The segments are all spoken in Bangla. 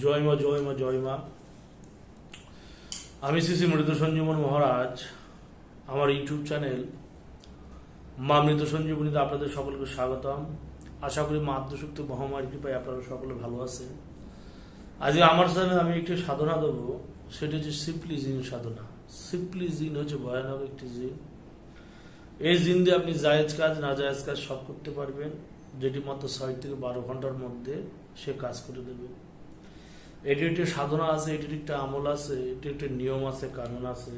জয় মা জয় মা জয় মা। আমি শ্রী শ্রী মৃত সঞ্জীবন মহারাজ, আমার ইউটিউব চ্যানেল মা মৃত সঞ্জীবনীতে আপনাদের সকলকে স্বাগতম। আশা করি মা আদ্যশক্তি মহামারী কৃপায় আপনারা সকলে ভালো আছেন। আজকে আমার চ্যানেলে আমি একটি সাধনা দেবো, সেটি হচ্ছে সিম্পলি জিন সাধনা। সিম্পলি জিন হচ্ছে ভয়ানক একটি জিন। এই জিন দিয়ে আপনি জায়েজ কাজ না জায়েজ কাজ সব করতে পারবেন, যেটি মাত্র 6 থেকে 12 ঘন্টার মধ্যে সে কাজ করে দেবে। এটি একটি সাধনা আছে, এটির একটা আমল আছে, এটি একটি নিয়ম আছে, কানুন আছে।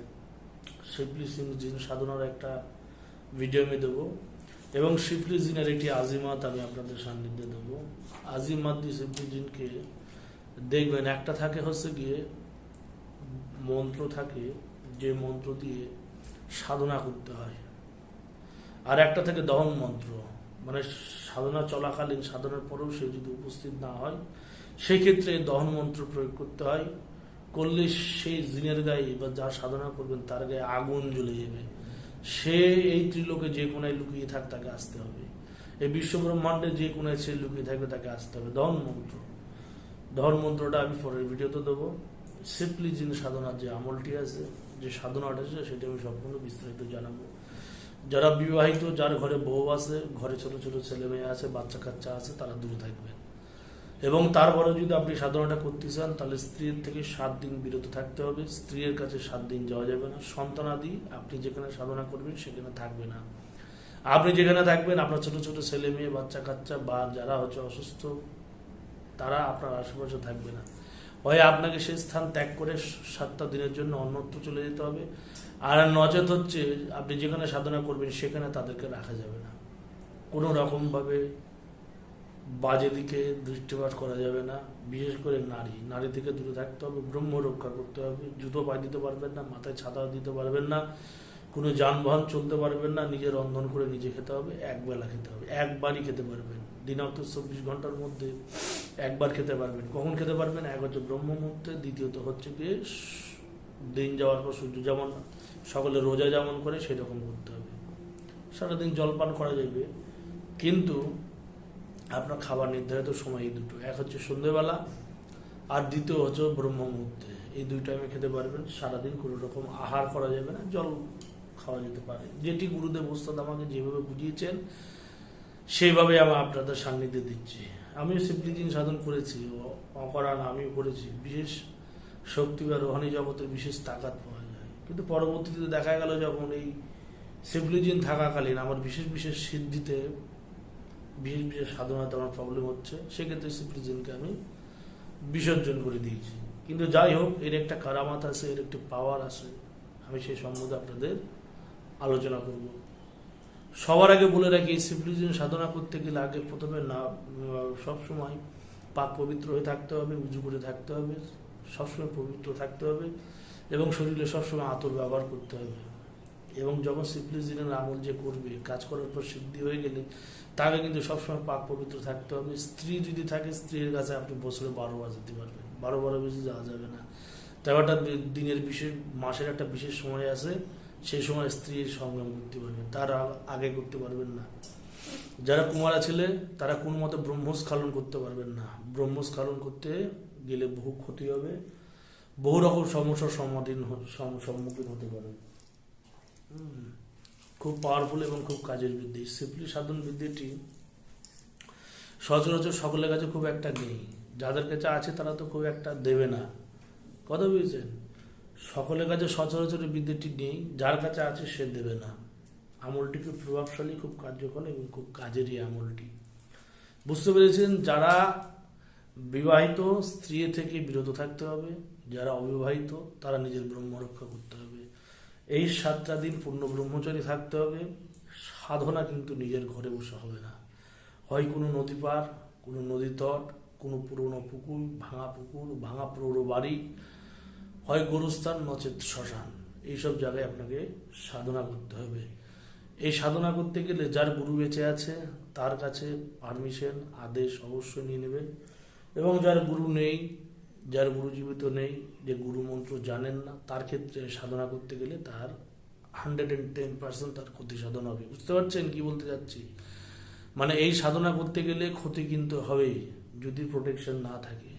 সিম্পলি জিন সাধনার একটা ভিডিও আমি দেবো এবং সিম্পলি জিনের একটি আজিমাত আমি আপনাদের সান্নিধ্যে দেবো। আজিমাত দিয়ে সিম্পলি জিনকে দেখবেন, একটা থাকে হচ্ছে গিয়ে মন্ত্র থাকে, যে মন্ত্র দিয়ে সাধনা করতে হয়, আর একটা থাকে দহন মন্ত্র, মানে সাধনা চলাকালীন সাধনার পরেও সে যদি উপস্থিত না হয় সেই ক্ষেত্রে দহন মন্ত্র প্রয়োগ করতে হয়। করলে সেই জিনের গায়ে বা যা সাধনা করবেন তার গায়ে আগুন জ্বলে যাবে। সে এই ত্রিলোকে যে কোনায় লুকিয়ে থাক তাকে আসতে হবে, এই বিশ্বব্রহ্মাণ্ডে যে কোনায় সে লুকিয়ে থাকবে তাকে আসতে হবে। দহন মন্ত্র, দহন মন্ত্রটা আমি পরের ভিডিওতে দেবো। সিম্পলি জিন সাধনার যে আমলটি আছে, যে সাধনাটা আছে, সেটা আমি সম্পূর্ণ বিস্তারিত জানাবো। যারা বিবাহিত, যার ঘরে বউ আছে, ঘরে ছোট ছোট ছেলে মেয়ে আছে, বাচ্চা কাচ্চা আছে, তারা দূরে থাকবেন। এবং তারপরে যদি আপনি সাধনাটা করতে চান তাহলে স্ত্রীর থেকে 7 দিন বিরত থাকতে হবে। স্ত্রীর কাছে 7 দিন যাওয়া যাবে না। সন্তানাদি আপনি যেখানে সাধনা করবেন সেখানে থাকবে না। আপনি যেখানে থাকবেন আপনার ছোট ছোট ছেলে মেয়ে, বাচ্চা কাচ্চা বা যারা হচ্ছে অসুস্থ, তারা আপনার আশেপাশে থাকবে না। হয় আপনাকে সেই স্থান ত্যাগ করে 7টা দিনের জন্য অন্যত্র চলে যেতে হবে, আর নচেত হচ্ছে আপনি যেখানে সাধনা করবেন সেখানে তাদেরকে রাখা যাবে না। কোনো রকমভাবে বাজে দিকে দৃষ্টিপাত করা যাবে না। বিশেষ করে নারী থেকে দূরে থাকতে হবে। ব্রহ্ম রক্ষা করতে হবে। জুতো পায়ে দিতে পারবেন না, মাথায় ছাতা দিতে পারবেন না, কোনো যানবাহন চলতে পারবেন না। নিজে রন্ধন করে নিজে খেতে হবে, একবেলা খেতে হবে, একবারই খেতে পারবেন। দিনান্ত 24 ঘন্টার মধ্যে একবার খেতে পারবেন। কখন খেতে পারবেন? এক হচ্ছে ব্রহ্ম মুহূর্তে, দ্বিতীয়ত হচ্ছে গিয়ে দিন যাওয়ার পর সূর্য যেমন সকলে রোজা যেমন করে সেরকম করতে হবে। সারাদিন জলপান করা যাবে, কিন্তু আপনার খাবার নির্ধারিত সময় এই দুটো, এক হচ্ছে সন্ধ্যেবেলা আর দ্বিতীয় হচ্ছে ব্রহ্ম মুহূর্তে। এই 2 টাইমে খেতে পারবেন। সারাদিন কোনো রকম আহার করা যাবে না, জল খাওয়া যেতে পারে। যেটি গুরুদেব ওস্তাদ আমাকে যেভাবে বুঝিয়েছেন সেইভাবে আমি আপনাদের সান্নিধ্যে দিচ্ছি। আমিও সিম্পলি জিন সাধন করেছি, অকরান আমিও করেছি। বিশেষ শক্তি বা রোহানি জগতের বিশেষ তাকাত পাওয়া যায়। কিন্তু পরবর্তীতে দেখা গেল যখন এই সিম্পলি জিন থাকাকালীন আমার বিশেষ বিশেষ সিদ্ধিতে, বিশেষ বিশেষ সাধনাতে আমার প্রবলেম হচ্ছে, সেক্ষেত্রে সিম্পলি জিনকে আমি বিসর্জন করে দিয়েছি। কিন্তু যাই হোক, এর একটা কারামাত আছে, এর একটি পাওয়ার আছে। আমি সেই সম্বন্ধে আপনাদের আলোচনা করব। সবার আগে বলে রাখি, সিম্পলি জিন সাধনা করতে গেলে আগে প্রথমে না সবসময় পাক পবিত্র হয়ে থাকতে হবে, উজু করে থাকতে হবে, সবসময় পবিত্র থাকতে হবে এবং শরীরে সবসময় আতর ব্যবহার করতে হবে। এবং যখন সিম্পলি জিনের আমল যে করবে, কাজ করার পর সিদ্ধি হয়ে গেলে তাকে কিন্তু সবসময় পাক পবিত্র থাকতে হবে। স্ত্রী যদি থাকে, স্ত্রীর কাছে আপনি বছরে 12 বার যেতে পারবেন, 12 বেশি যাওয়া যাবে না। তাই একটা দিনের বিশেষ, মাসের একটা বিশেষ সময় আছে, সেই সময় স্ত্রীর সঙ্গম করতে পারবেন, তার আগে করতে পারবেন না। যারা কুমারা ছেলে তারা কোনো মতে ব্রহ্মস্খলন করতে পারবেন না। ব্রহ্মস্খলন করতে গেলে বহু ক্ষতি হবে, বহু রকম সমস্যার সম্মুখীন হতে পারেন। খুব পাওয়ারফুল এবং খুব কাজের বিদ্যে। সিম্পলি সাধন বিদ্যাটি সচরাচর সকলের কাছে খুব একটা নেই। যাদের কাছে আছে তারা তো খুব একটা দেবে না, কথা বুঝেছেন? সকলের কাছে সচরাচর বিদ্যাটি নেই, যার কাছে আছে সে দেবে না। আমলটি খুব প্রভাবশালী, খুব কার্যকর এবং খুব কাজেরই আমলটি। বুঝতে পেরেছেন? যারা বিবাহিত, স্ত্রী থেকে বিরত থাকতে হবে। যারা অবিবাহিত তারা নিজের ব্রহ্ম রক্ষা করতে হবে। এই 7টা দিন পূর্ণ ব্রহ্মচারী থাকতে হবে। সাধনা কিন্তু নিজের ঘরে বসে হবে না। হয় কোনো নদী পার, কোনো নদী তট, কোনো পুরনো পুকুর, ভাঙা পুরো বাড়ি, হয় গোরস্থান, নচেত শ্মশান, এইসব জায়গায় আপনাকে সাধনা করতে হবে। এই সাধনা করতে গেলে যার গুরু বেঁচে আছে তার কাছে পারমিশন, আদেশ অবশ্যই নিয়ে নেবেন। এবং যার গুরু নেই, যার গুরু জীবিত নেই, যে গুরু মন্ত্র জানেন না, তার ক্ষেত্রে সাধনা করতে গেলে তার 110% তার ক্ষতি সাধন হবে। বুঝতে পারছেন কি বলতে যাচ্ছি? মানে এই সাধনা করতে গেলে ক্ষতি কিন্তু হবেই যদি প্রোটেকশন না থাকে।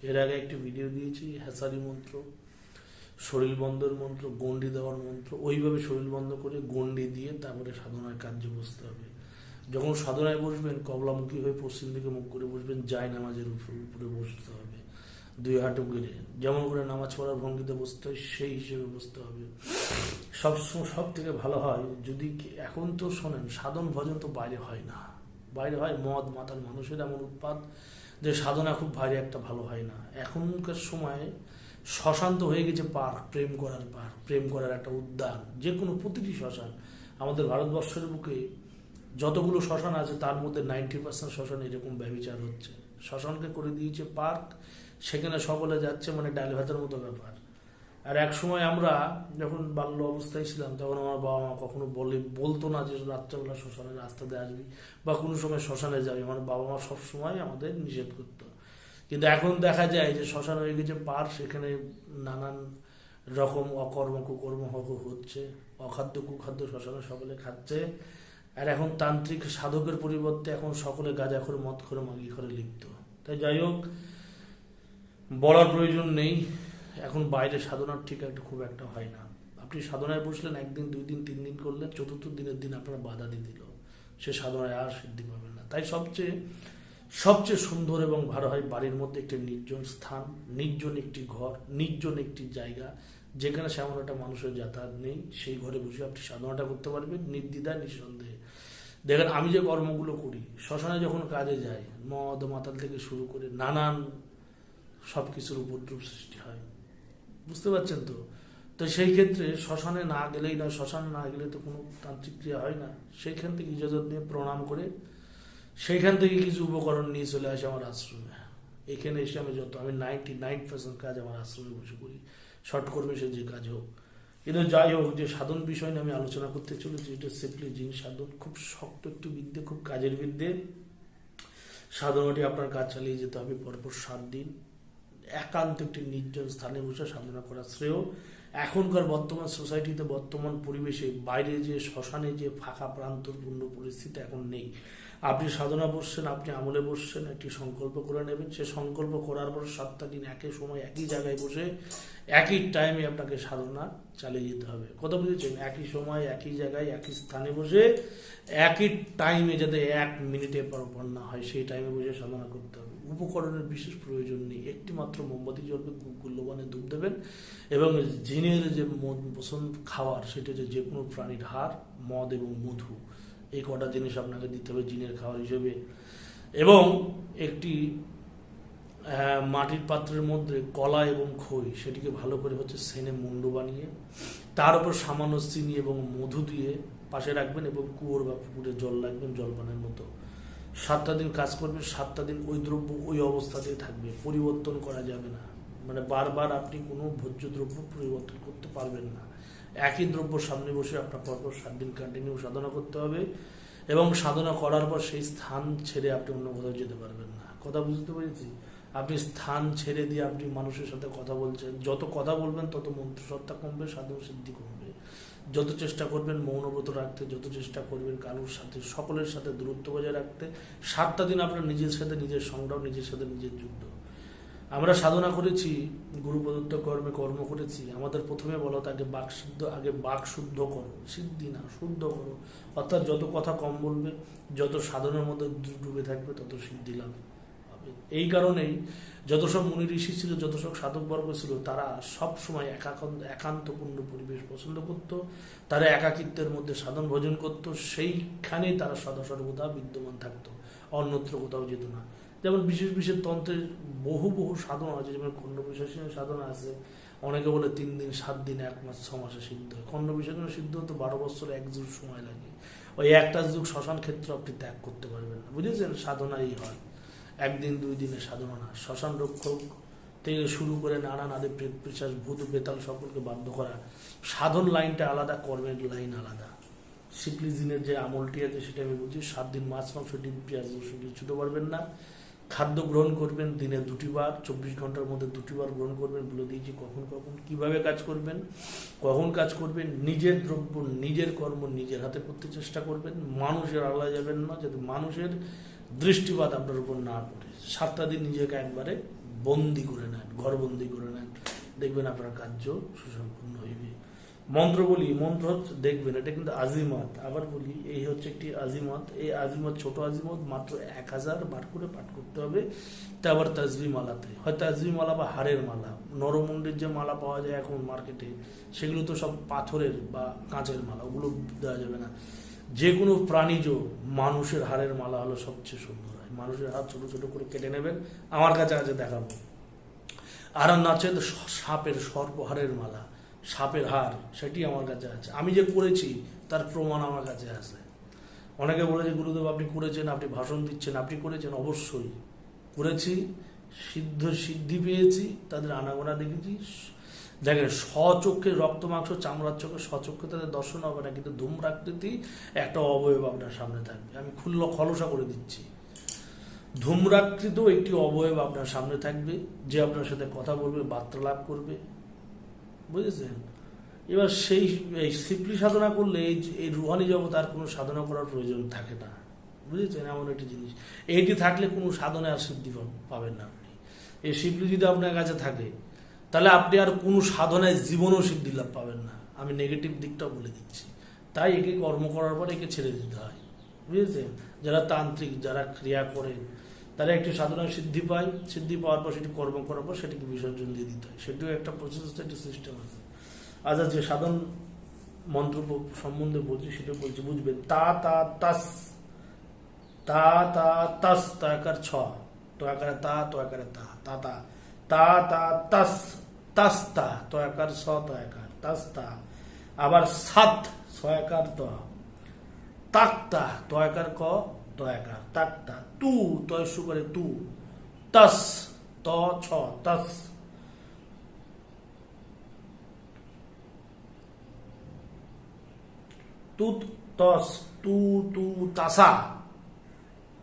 এর আগে একটি ভিডিও দিয়েছি হেসারি মন্ত্র, শরীর বন্ধের মন্ত্র, গণ্ডি দেওয়ার মন্ত্র। ওইভাবে শরীর বন্ধ করে গণ্ডি দিয়ে তারপরে সাধনার কার্যে বসতে হবে। যখন সাধনায় বসবেন কবলামুখী হয়ে পশ্চিম দিকে মুখ করে বসবেন, জায় নামাজের উপরে বসতে হবে, দুই হাঁটু গেড়ে, যেমন করে নামাজ পড়ার ভঙ্গিতে বসতে হয় সেই হিসেবে বসতে হবে। সব থেকে ভালো হয় যদি এখন তো শোনেন, সাধন ভজন তো বাইরে হয় না, বাইরে হয় মদ মাতাল মানুষের এমন উৎপাত যে সাধনা খুব বাইরে একটা ভালো হয় না। এখনকার সময় শ্মশান তো হয়ে গেছে পার্ক, প্রেম করার পার্ক, প্রেম করার একটা উদ্যান। যে কোনো প্রতিটি শ্মশান আমাদের ভারতবর্ষের বুকে যতগুলো শ্মশান আছে তার মধ্যে 90% শ্মশান এরকম ব্যভিচার হচ্ছে। শ্মশানকে করে দিয়েছে পার্ক, সেখানে সকলে যাচ্ছে, মানে ডাল ভাতের মতো ব্যাপার। আর এক সময় আমরা যখন বাল্য অবস্থায় ছিলাম তখন আমার বাবা মা কখনো বলতো না যে রাত্রেবেলা শ্মশানের রাস্তা দিয়ে আসবি বা কোনো সময় শ্মশানে যাবি, মানে বাবা মা সবসময় আমাদের নিষেধ করতো। কিন্তু এখন দেখা যায় যে শ্মশান হয়ে গেছে পার্ক, সেখানে নানান রকম অকর্ম কুকর্ম হচ্ছে, অখাদ্য কুখাদ্য শ্মশানে সকলে খাচ্ছে। আর এখন তান্ত্রিক সাধকের পরিবর্তে এখন সকলে গাঁজা করে মদ করে মাগি করে লিপ্ত। তাই যাই হোক, বলার প্রয়োজন নেই। এখন বাইরে সাধনার ঠিক একটা খুব একটা হয় না। আপনি সাধনায় বসলেন, একদিন, 2 দিন, 3 দিন করলেন, চতুর্থ দিনের দিন আপনার বাধা দিয়ে দিল, সে সাধনায় আর সিদ্ধি পাবেন না। তাই সবচেয়ে সুন্দর এবং ভালো হয় বাড়ির মধ্যে একটি নির্জন স্থান, নির্জন একটি ঘর, নির্জন একটি জায়গা, যেখানে সেমন একটা মানুষের যাতায়াত নেই, সেই ঘরে বসে আপনি সাধনাটা করতে পারবেন নির্দ্বিধায়, নিঃসন্দেহে। দেখেন আমি যে কর্মগুলো করি, শ্মশানে যখন কাজে যাই, মদ মাতাল থেকে শুরু করে নানান সব কিছুর উপদ্রব সৃষ্টি হয়, বুঝতে পারছেন তো? তো সেই ক্ষেত্রে শ্মশানে না গেলেই নয়, শ্মশানে না গেলে তো কোনো তান্ত্রিক ক্রিয়া হয় না। সেইখান থেকে ইজাজত নিয়ে প্রণাম করে সেইখান থেকে কিছু উপকরণ নিয়ে চলে আসে আমার আশ্রমে। এখানে এসে আমি 99% কাজ আমার আশ্রমে বসে করি, শর্ট কর্মে সে যে কাজ হোক। কিন্তু যাই হোক, যে সাধন বিষয় নিয়ে আমি আলোচনা করতে চলেছি, এটা সিম্পলি জিন সাধন, খুব শক্ত একটু বিদ্যে, খুব কাজের বিদ্যে। সাধনাটি আপনার কাজ চালিয়ে যেতে হবে পরপর 7 দিন, একান্ত একটি নির্জন স্থানে বসে সাধনা করা শ্রেয়। এখনকার বর্তমান সোসাইটিতে, বর্তমান পরিবেশে বাইরে যে শ্মশানে যে ফাঁকা প্রান্তরপূর্ণ পরিস্থিতি এখন নেই। আপনি সাধনা বসছেন, আপনি আমলে বসছেন, একটি সংকল্প করে নেবেন। সে সংকল্প করার পর 7টা দিন একই সময় একই জায়গায় বসে একই টাইমে আপনাকে সাধনা চালিয়ে যেতে হবে। কথা বুঝেছেন? একই সময় একই জায়গায় একই স্থানে বসে একই টাইমে, যাতে 1 মিনিটে পর না হয়, সেই টাইমে বসে সাধনা করতে হবে। উপকরণের বিশেষ প্রয়োজন নেই, একটি মাত্র মোমবাতি জ্বলবে, গুল্যবানে ধূপ দেবেন, এবং জিনের যে পছন্দ খাওয়ার, সেটা যে কোনো প্রাণীর হাড়, মদ এবং মধু, এই কটা জিনিস আপনাকে দিতে হবে জিনের খাবার হিসেবে। এবং একটি মাটির পাত্রের মধ্যে কলা এবং খই, সেটিকে ভালো করে সেনে মুন্ডু বানিয়ে তার উপর সামান্য চিনি এবং মধু দিয়ে পাশে রাখবেন, এবং কুয়োর বা পুকুরে জল রাখবেন জলপানের মতো। 7টা দিন কাজ করবেন, 7টা দিন ওই দ্রব্য ওই অবস্থাতেই থাকবে, পরিবর্তন করা যাবে না। মানে বারবার আপনি কোনো ভোজ্য দ্রব্য পরিবর্তন করতে পারবেন না। একই দ্রব্য সামনে বসে আপনার পরপর 7 দিন কন্টিনিউ সাধনা করতে হবে, এবং সাধনা করার পর সেই স্থান ছেড়ে আপনি অন্য কোথাও যেতে পারবেন না। কথা বুঝতে পেরেছি? আপনি স্থান ছেড়ে দিয়ে আপনি মানুষের সাথে কথা বলছেন, যত কথা বলবেন তত মন্ত্রসত্তা কমবে, সাধন সিদ্ধি কমবে। যত চেষ্টা করবেন মৌনব্রত রাখতে, যত চেষ্টা করবেন কারোর সাথে, সকলের সাথে দূরত্ব বজায় রাখতে, 7টা দিন আপনার নিজের সাথে নিজের সংগ্রাম, নিজের সাথে নিজের যুদ্ধ। আমরা সাধনা করেছি, গুরু প্রদত্ত কর্মে কর্ম করেছি। আমাদের প্রথমে বলা তাকে বাক শুদ্ধ করো, সিদ্ধি না, শুদ্ধ করো। অর্থাৎ যত কথা কম বলবে, যত সাধনার মধ্যে ডুবে থাকবে, তত সিদ্ধি লাভ হবে। এই কারণেই যত সব মুনি ঋষি ছিল, যত সব সাধকবর্গ ছিল, তারা সব সময় একান্তপূর্ণ পরিবেশ পছন্দ করত। তারা একাকিত্বের মধ্যে সাধন ভজন করত, সেইখানেই তারা সদা সর্বদা বিদ্যমান থাকতো, অন্যত্র কোথাও যেত না। যেমন বিশেষ বিশেষ তন্ত্রের বহু সাধনা আছে, যেমন খণ্ড বিশেষণের সাধনা আছে। অনেকে বলে 3 দিন, 7 দিন, 1 মাস, 6 মাসে সিদ্ধ হয়। খণ্ড বিশেষণের সিদ্ধ হতে 12 বছর 1 যুগ সময় লাগে। ওই একটা যুগ শ্মশান ক্ষেত্র আপনি ত্যাগ করতে পারবেন না, বুঝেছেন? সাধনাই হয় 1 দিন 2 দিনের সাধনা না। শ্মশান রক্ষক থেকে শুরু করে নানান আদি প্রেত পিশাচ ভূত বেতাল সকলকে বাধ্য করা। সাধন লাইনটা আলাদা, কর্মের লাইন আলাদা। শিবলি জিনের যে আমলটি আছে সেটা আমি বলছি। 7 দিন মাছ, মাংস, ডিম, পেঁয়াজ, রসুন ছুটে পারবেন না। খাদ্য গ্রহণ করবেন দিনে 2টি বার, 24 ঘন্টার মধ্যে 2টি বার গ্রহণ করবেন। বলে দিয়েছি কখন কিভাবে কাজ করবেন, কখন কাজ করবেন। নিজের দ্রব্য, নিজের কর্ম নিজের হাতে করতে চেষ্টা করবেন। মানুষের আলাদা যাবেন না, যাতে মানুষের দৃষ্টিপাত আপনার উপর না পড়ে। 7টা দিন নিজেকে একবারে বন্দি করে নেন, ঘরবন্দি করে নেন, দেখবেন আপনার কার্য সুসম্পন্ন হইবে। মন্ত্র বলি, মন্ত্র হচ্ছে দেখবেন এটা কিন্তু আজিমত, আবার বলি এই হচ্ছে একটি আজিমত। এই আজিমত ছোট আজিমত, মাত্র 1000 বার করে পাঠ করতে হবে। তা আবার তাজবি মালাতে হয়, তাজবি মালা বা হাড়ের মালা, নরমুন্ডির যে মালা পাওয়া যায় এখন মার্কেটে, সেগুলো তো সব পাথরের বা কাঁচের মালা, ওগুলো দেওয়া যাবে না। যে কোনো প্রাণীজ মানুষের হাড়ের মালা হলো সবচেয়ে সুন্দর হয়। মানুষের হাত ছোট ছোট করে কেটে নেবেন, আমার কাছে আছে দেখাবো। আর নাচে সাপের সর্পহারের মালা, সাপের হার, সেটি আমার কাছে আছে। আমি যে করেছি তার প্রমাণ আমার কাছে আছে। অনেকে বলে যে গুরুদেব আপনি করেছেন, আপনি ভাষণ দিচ্ছেন, আপনি করেছেন। অবশ্যই করেছি, সিদ্ধি পেয়েছি, তাদের আনাগোনা দেখেছি। দেখেন স্বচক্ষে রক্ত মাংস চামড়ার চোখে স্বচক্ষে তাদের দর্শন হবে না, কিন্তু ধূম্রাকৃতি একটা অবয়ব আপনার সামনে থাকবে। আমি খোলসা করে দিচ্ছি, ধূম্রাকৃত একটি অবয়ব আপনার সামনে থাকবে, যে আপনার সাথে কথা বলবে, বার্তালাপ করবে, বুঝেছেন? এবার সেই সিপলি সাধনা করলে এই রুহানি জগৎ আর কোনো সাধনা করার প্রয়োজন থাকে না, বুঝেছেন? এমন একটি জিনিস, এইটি থাকলে কোনো সাধনে আর সিদ্ধি পাবেন না আপনি। এই সিপলি যদি আপনার কাছে থাকে, তাহলে আপনি আর কোনো সাধনায় জীবনও সিদ্ধি লাভ পাবেন না। আমি নেগেটিভ দিকটাও বলে দিচ্ছি। তাই একে কর্ম করার পর একে ছেড়ে দিতে হয়, বুঝেছেন? যারা তান্ত্রিক, যারা ক্রিয়া করেন, তারা একটি সাধনায় সিদ্ধি পায়, সিদ্ধি পাওয়ার পর সেটি কর্ম করার পর সেটিকে বিসর্জন দিয়ে দিতে হয়। সেটিও একটা প্রসেস, একটা সিস্টেম আছে। আচ্ছা, যে সাধন মন্ত্র সম্বন্ধে বলছি সেটা বলছি, বুঝবেন। তা তা তাস, তা তা তাস, তয়াকার ছ, তয়াকারে তা, তয়াকারে তা, তা তা, তা তা তাস, তাস্তা, তয়াকার স, তয়াকার তাস্তা। আবার সাত, ছয়াকার ত, তাক্তা, তয়াকার ক, তয়াকার তাক্তা। তু, তয় সুকারে তু, তাস, ত ছ, তাস। তুত তস, তু তু তাসা,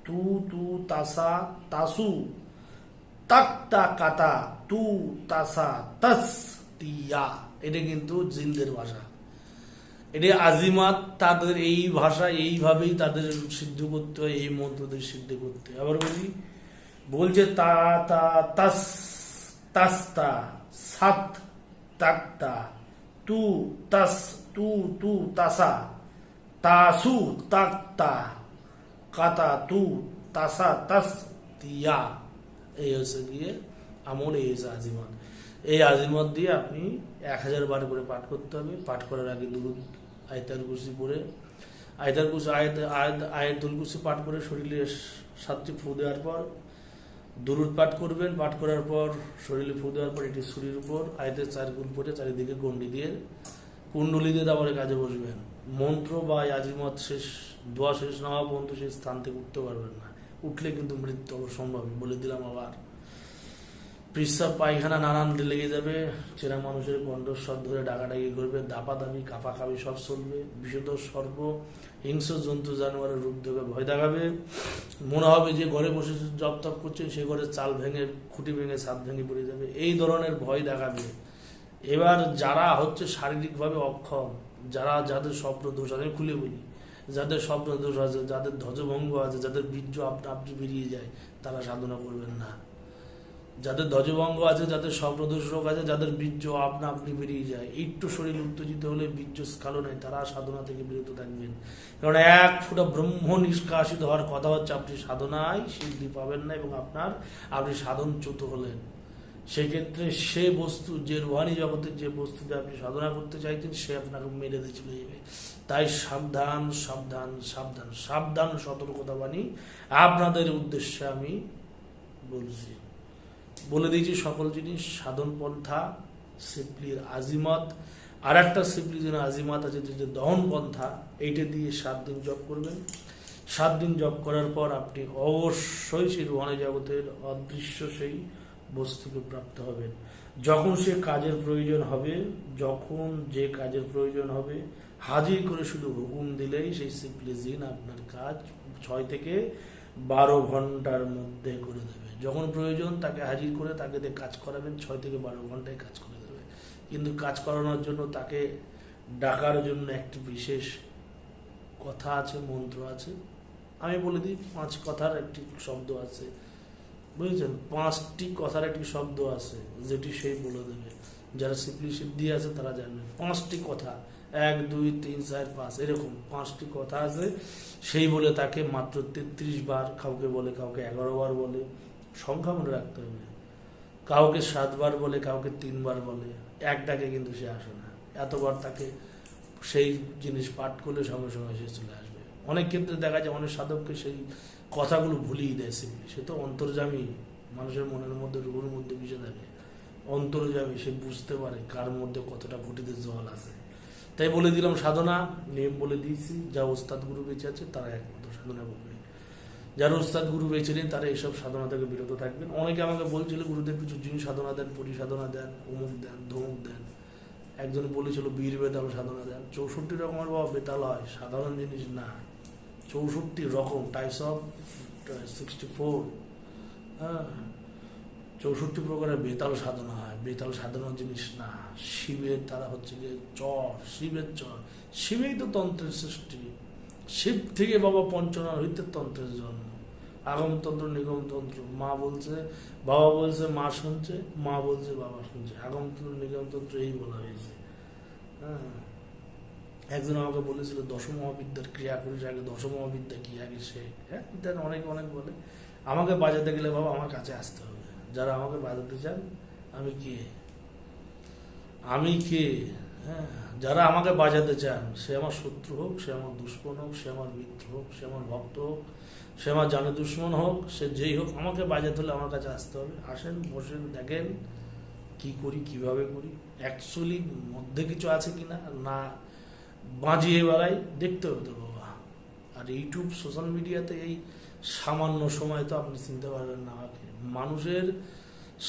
তু তু তাসা তাসু, তাক্তা কাতা, তু তাসা তাস তিয়া। এটা কিন্তু জিনদের ভাষা, এটা আজিমাত। তাদের এই ভাষা এইভাবেই তাদের সিদ্ধ করতে হয়, এই মন্ত্রদের সিদ্ধ করতে হয়। আবার বলছে তা তা তাস, তাস্তা, সাত, তাক্তা, তু তাস, তু তু তাসা, তাসু, তাক্তা, কাতা, তু তাসা তাস তিয়া। এই হচ্ছে গিয়ে আমল, এই হচ্ছে আজিমত। এই আজিমত দিয়ে আপনি 1000 বার করে পাঠ করতে হবে। পাঠ করার আগে দুরুদ আয়াতুল কুরসি পড়ে, আয়াতুল কুরসি আয়াতুল কুরসি পাঠ করে শরীরে 7টি ফু দেওয়ার পর দুরুদ পাঠ করবেন। পাঠ করার পর শরীরে ফু দেওয়ার পর এটি শরীরের উপর আয়াতের 4 গুণ পড়ে চারিদিকে গন্ডি দিয়ে কুণ্ডলি দিয়ে তারপরে কাজে বসবেন। মন্ত্র বা আজিমত শেষ, দোয়া শেষ না হওয়া পর্যন্ত সেই স্থান থেকে উঠতে পারবেন না। উঠলে কিন্তু মৃত্যু অবশ্যম্ভাবী, বলে দিলাম। আবার প্রস্রাব পায়খানা নানান লেগে যাবে, চেনা মানুষের কণ্ঠস্বর ধরে ডাকাডাকি করবে, দাপাদাপি কাপাকাপি সব চলবে, বিষধ সর্প হিংস্র জন্তু জানোয়ারের রূপ দেখে ভয় দেখাবে। মনে হবে যে ঘরে বসে জপ তপ করছেন, সে ঘরে চাল ভেঙে, খুঁটি ভেঙে, ছাদ ভেঙে পড়ে যাবে, এই ধরনের ভয় দেখাবে। এবার যারা হচ্ছে শারীরিকভাবে অক্ষম, যাদের স্বপ্ন দোষ আছে, আমি খুলে বলি, যাদের স্বপ্ন দোষ আছে, যাদের ধ্বজভঙ্গ আছে, যাদের বীর্য আপনা আপনি বেরিয়ে যায়, তারা সাধনা করবেন না। যাদের ধ্বজভঙ্গ আছে, যাদের স্বপ্নদোষ রোগ আছে, যাদের বীর্য আপনা আপনি বেরিয়ে যায়, একটু শরীর উত্তেজিত হলে বীর্য স্খলনে, তারা সাধনা থেকে বিরত থাকবেন। কারণ 1 ফুটা ব্রহ্ম নিষ্কাশিত হওয়ার কথা হচ্ছে আপনি সাধনায় সিদ্ধি পাবেন না, এবং আপনি সাধনচ্যুত হলেন। সেক্ষেত্রে সে বস্তু, যে রুহানি জগতের যে বস্তুতে আপনি সাধনা করতে চাইছেন, সে আপনাকে মেরে দিয়ে চলে যাবে। তাই সাবধান, সাবধান, সাবধান, সাবধান, সতর্কতা বাণী আপনাদের উদ্দেশ্যে আমি বলছি। বলে দিয়েছি সকল জিনিস, সাধন পন্থা, সিপলির আজিমত। আর একটা সিপলি যেন আজিমত আছে, যে দহন পন্থা, এইটা দিয়ে 7 দিন জপ করবেন। 7 দিন জপ করার পর আপনি অবশ্যই সেই রুহানি জগতের অদৃশ্য সেই বস্তুকে প্রাপ্ত হবেন। যখন সে কাজের প্রয়োজন হবে, যখন যে কাজের প্রয়োজন হবে, হাজির করে শুধু হুকুম দিলেই সেই সিপলি জিন আপনার কাজ 6 থেকে 12 ঘন্টার মধ্যে করে দেবে। যখন প্রয়োজন তাকে হাজির করে তাকে দিয়ে কাজ করাবেন, 6 থেকে 12 ঘন্টায় কাজ করে দেবে। কিন্তু কাজ করানোর জন্য তাকে ডাকার জন্য একটি বিশেষ কথা আছে, মন্ত্র আছে। আমি বলে দিই, 5 কথার একটি শব্দ আছে। বুঝেছেন? 5টি কথার একটি শব্দ আছে যেটি সেই বলে দেবে। যারা সিদ্ধি আছে তারা জানবে 5টি কথা, 1 2 3 4 5 এরকম 5টি কথা আছে, সেই বলে তাকে মাত্র 33 বার, কাউকে বলে, কাউকে 11 বার বলে, সংখ্যা মনে রাখতে হবে। কাউকে 7 বার বলে, কাউকে 3 বার বলে, এক ডাকে কিন্তু সে আসে না, এতবার তাকে সেই জিনিস পাঠ করলে সঙ্গে সঙ্গে সে চলে আসবে। অনেক ক্ষেত্রে দেখা যায় অনেক সাধককে সেই কথাগুলো ভুলিয়ে দেয় সিম্পলি। সে তো অন্তর্যামী, মানুষের মনের মধ্যে, রুহুর মধ্যে মিশে থাকে, অন্তর্যামী, সে বুঝতে পারে কার মধ্যে কতটা ঘটিতে জল আছে। তাই বলে দিলাম সাধনা নিয়ম বলে দিয়েছি, যা ওস্তাদ গুরু বেঁচে আছে তারা একমাত্র সাধনা করবে, যারা ওস্তাদ গুরু বেঁচে নেই তারা এইসব সাধনা থেকে বিরত থাকবেন। অনেকে আমাকে বলছিল গুরুদেব কিছু জিন সাধনা দেন, পরিসাধনা দেন, অমুক দেন, ধমুক দেন। একজন বলেছিল বীর বেতাল সাধনা দেন। 64 রকমের বাবা বেতাল হয়, সাধারণ জিনিস না। 64 রকম, টাইপস অফ 64, হ্যাঁ, 64 প্রকারের বেতাল সাধনা হয়। বেতাল সাধনার জিনিস না। শিবের তারা হচ্ছে যে চর, শিবের চর, শিবেই তো তন্ত্রের সৃষ্টি। শিব থেকে বাবা পঞ্চনার হইতে তন্ত্রের জন্ম। আগমতন্ত্র, নিগমতন্ত্র, মা বলছে, বাবা বলছে, মা শুনছে, মা বলছে, বাবা শুনছে। আগমতন্ত্র, নিগমতন্ত্র এই বলা হয়েছে। হ্যাঁ, একজন আমাকে বলেছিল 10 মহাবিদ্যার ক্রিয়া করিস আগে, 10 মহাবিদ্যা কি আগে সে, হ্যাঁ, অনেক অনেক বলে। আমাকে বাজাতে গেলে বাবা আমার কাছে আসতে হবে। যারা আমাকে বাজাতে চান, আমি কে, আমি কে, হ্যাঁ, যারা আমাকে বাজাতে চান, সে আমার শত্রু হোক, সে আমার দুশ্মন হোক, সে আমার মিত্র হোক, সে আমার ভক্ত হোক, সে আমার জানে দুশ্মন হোক, সে যেই হোক, আমাকে বাজাতে হলে আমার কাছে আসতে হবে। আসেন, বসেন, দেখেন কি করি, কিভাবে করি, অ্যাকচুয়ালি মধ্যে কিছু আছে কিনা, না বাজিয়ে বেড়াই, দেখতে হবে তো বাবা। আর ইউটিউব, সোশ্যাল মিডিয়াতে এই সামান্য সময় তো আপনি চিনতে পারবেন না আমাকে। মানুষের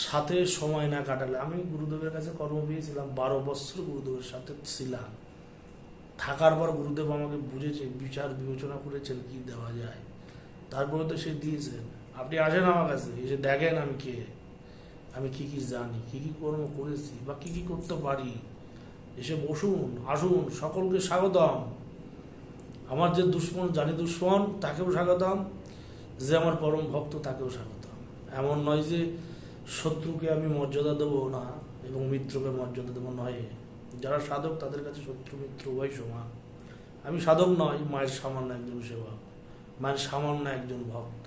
সাথে সময় না কাটালে, আমি গুরুদেবের কাছে কর্ম পেয়েছিলাম, 12 বছর গুরুদেবের সাথে ছিলাম। থাকার পর গুরুদেব আমাকে বুঝেছে, বিচার বিবেচনা করেছেন কি দেওয়া যায়, তারপরে তো সে দিয়েছেন। আপনি আসেন আমার কাছে, এসে দেখেন আমি কে, আমি কি কি জানি, কি কি কর্ম করেছি, বা কি কি করতে পারি। এসে বসুন, আসুন, সকলকে স্বাগতম। আমার যে দুশ্মন, জানি দুশ্মন, তাকেও স্বাগতম, যে আমার পরম ভক্ত তাকেও স্বাগতম। এমন নয় যে শত্রুকে আমি মর্যাদা দেবো না এবং মিত্রকে মর্যাদা দেবো নয়। যারা সাধক তাদের কাছে শত্রু মিত্র উভয় সমান। আমি সাধক নয়, মায়ের সামান্য একজন সেবক, মায়ের সামান্য একজন ভক্ত,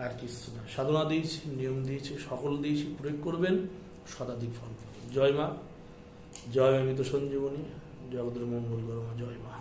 আর কিছু না। সাধনা দিয়েছি, নিয়ম দিয়েছি, সকল দিয়েছি, প্রয়োগ করবেন, শতাধিক ফল পাবেন। জয় মা, জয় মা মৃত সঞ্জীবনী, জগতের মঙ্গল করো মা, জয় মা।